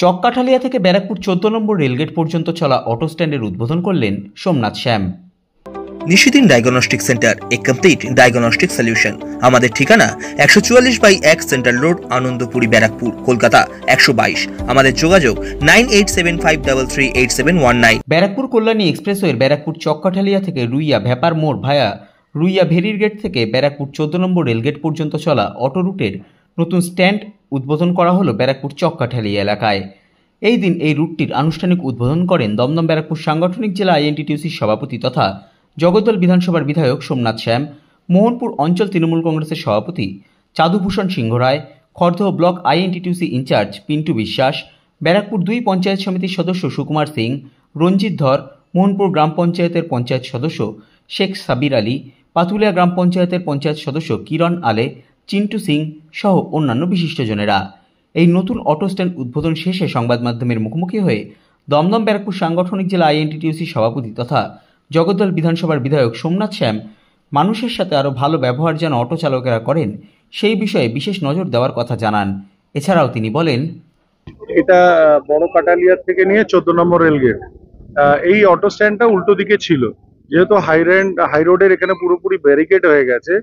চককাঠালিয়া থেকে ব্যারাকপুর 14 নম্বর রেলগেট পর্যন্ত চলা অটো স্ট্যান্ডের উদ্বোধন করলেন সোমনাথ শ্যাম। নিশিদিন ডায়াগনস্টিক সেন্টার, এ কমপ্লিট ডায়াগনস্টিক সলিউশন। আমাদের ঠিকানা 144/1 সেন্ট্রাল রোড, আনন্দপুরি, ব্যারাকপুর, কলকাতা 122। আমাদের যোগাযোগ 9875338719। ব্যারাকপুর কল্যাণী এক্সপ্রেসওয়ের ব্যারাকপুর চককাঠালিয়া থেকে রুইয়া ভ্যাপার মোড় ভায়া রুইয়া ভেরির গেট থেকে ব্যারাকপুর 14 নম্বর রেলগেট পর্যন্ত চলা অটো রুটের নতুন স্ট্যান্ড উদ্বোধন করা হলো ব্যারাকপুর চককাঠালিয়া এলাকায়। এই দিন এই রুটটির আনুষ্ঠানিক উদ্বোধন করেন দমদম ব্যারাকপুর সাংগঠনিক জেলা আইএনটিটিউসির সভাপতি তথা জগদ্দল বিধানসভার বিধায়ক সোমনাথ শ্যাম, মোহনপুর অঞ্চল তৃণমূল কংগ্রেসের সভাপতি Chandubhushan Singha Roy, Khardah block INTTUC in charge Pintu Biswas, Barrackpore 2 panchayat সমিতির সদস্য সুকুমার সিং, রঞ্জিত ধর, মোহনপুর গ্রাম পঞ্চায়েতের পঞ্চায়েত সদস্য শেখ সাবির আলী, পাতুলিয়া গ্রাম পঞ্চায়েতের পঞ্চায়েত সদস্য কিরণ আলে, চিন্টু সিং সহ অন্যান্য বিশিষ্টজনেরা। এই নতুন অটো স্ট্যান্ড উদ্বোধন শেষে সংবাদ মাধ্যমের মুখোমুখি হয়ে দমদম ব্যারাকপুর সাংগঠনিক জেলা আইএনটিটিউসি সভাপতি তথা জগদ্দল বিধানসভার বিধায়ক সোমনাথ শ্যাম মানুষের সাথে আরও ভালো ব্যবহার যেন অটো চালকেরা করেন সেই বিষয়ে বিশেষ নজর দেওয়ার কথা জানান। এছাড়াও তিনি বলেন, এটা বড় কাটালিয়া থেকে নিয়ে 14 নম্বর রেলগেট, এই অটো স্ট্যান্ডটা উল্টো দিকে ছিল, যেহেতু হাই রোডের এখানে পুরোপুরি ব্যারিকেড হয়ে গেছে।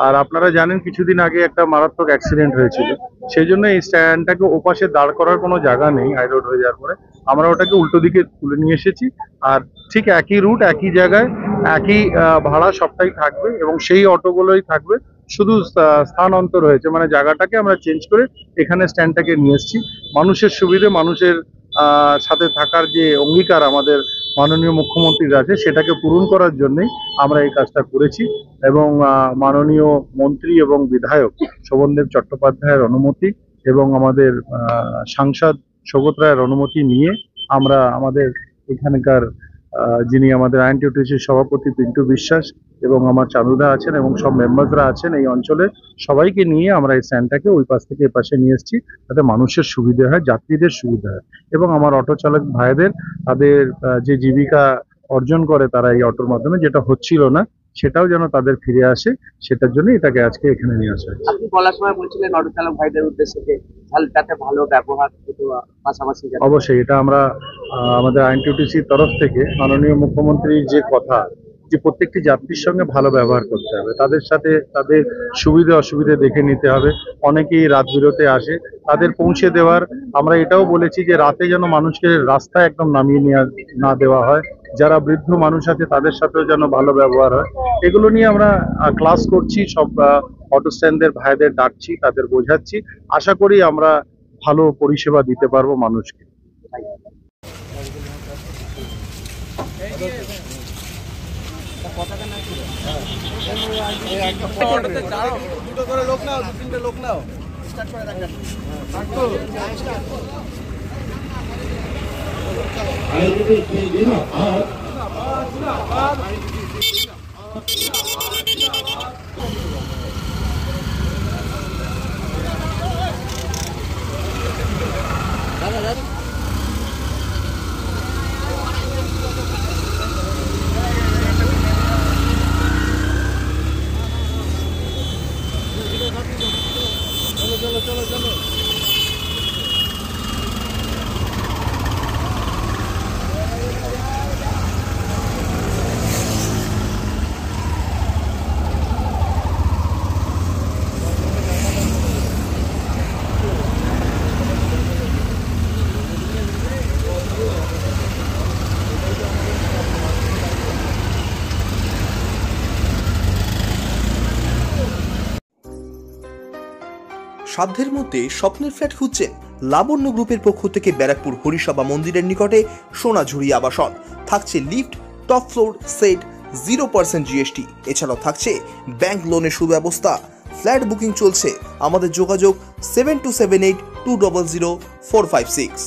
আর আপনারা জানেন কিছুদিন আগে একটা মারাত্মক অ্যাক্সিডেন্ট হয়েছিল, সেই জন্য এই স্ট্যান্ডটাকে ওপাশে দাঁড় করার কোনো জায়গা নেই। হাই রোড হয়ে যাওয়ার পরে আমরা ওটাকে উল্টো দিকে তুলে নিয়ে এসেছি। আর ঠিক একই রুট, একই জায়গায়, একই ভাড়া সবটাই থাকবে এবং সেই অটোগুলোই থাকবে, শুধু স্থান অন্তর হয়েছে, মানে জায়গাটাকে আমরা চেঞ্জ করে এখানে স্ট্যান্ডটাকে নিয়ে এসেছি। মানুষের সুবিধে, মানুষের সাথে থাকার যে অঙ্গীকার আমাদের মাননীয় মুখ্যমন্ত্রীর আছে সেটাকে পূরণ করার জন্যই আমরা এই কাজটা করেছি। এবং মাননীয় মন্ত্রী এবং বিধায়ক শোভনদেব চট্টোপাধ্যায়ের অনুমতি এবং আমাদের সাংসদ সৌগত রায়ের অনুমতি নিয়ে আমরা আমাদের এখানকার যিনি আমাদের আইএনটিটিউসির সভাপতি পিন্টু বিশ্বাস এবং আমার চাঁদুদা আছেন এবং সব মেম্বারসরা আছেন এই অঞ্চলে, সবাইকে নিয়ে আমরা এই স্ট্যান্ডটাকে ওই পাশ থেকে এ পাশে নিয়ে এসেছি, যাতে মানুষের সুবিধা হয়, যাত্রীদের সুবিধা হয় এবং আমার অটো চালক ভাইদের তাদের যে জীবিকা অর্জন করে তারা এই অটোর মাধ্যমে, যেটা হচ্ছিল না সেটাও যেন তাদের ফিরে আসে, সেটার জন্য এটাকে আজকে এখানে নিয়ে আসা হয়েছে। আপনি বলার সময় বলছিলেন অটো চালক ভাইদের উদ্দেশ্যে যে যাতে ভালো ব্যবহার পাশাপাশি অবশ্যই এটা আমরা আমাদের আইএনটিটিউসির তরফ থেকে মাননীয় মুখ্যমন্ত্রীর যে কথা, যে প্রত্যেকটি যাত্রীর সঙ্গে ভালো ব্যবহার করতে হবে, তাদের সাথে তাদের সুবিধা অসুবিধা দেখে নিতে হবে। অনেকেই রাত বিরতে আসে, তাদের পৌঁছে দেওয়ার আমরা এটাও বলেছি যে রাতে যেন মানুষকে রাস্তায় একদম নামিয়ে না দেওয়া হয়, যারা বৃদ্ধ মানুষ আছে তাদের সাথেও যেন ভালো ব্যবহার হয়। এগুলো নিয়ে আমরা ক্লাস করছি, সব অটো স্ট্যান্ডের ভাইদের ডাকছি, তাদের বোঝাচ্ছি। আশা করি আমরা ভালো পরিষেবা দিতে পারবো মানুষকে। দুটো করে লোক নাও, 2-3টে লোক নাও, স্টার্ট করে রাখেন। চলো চলো চলো। সাধ্যের মধ্যে স্বপ্নের ফ্ল্যাট খুঁজছেন? লাবণ্য গ্রুপের পক্ষ থেকে ব্যারাকপুর হরিসভা মন্দিরের নিকটে সোনাঝুরি আবাসন থাকছে lift, top floor, set, 0% GST। এছাড়াও থাকছে ব্যাংক লোনের সুব্যবস্থা। ফ্ল্যাট বুকিং চলছে। আমাদের যোগাযোগ 7278200456।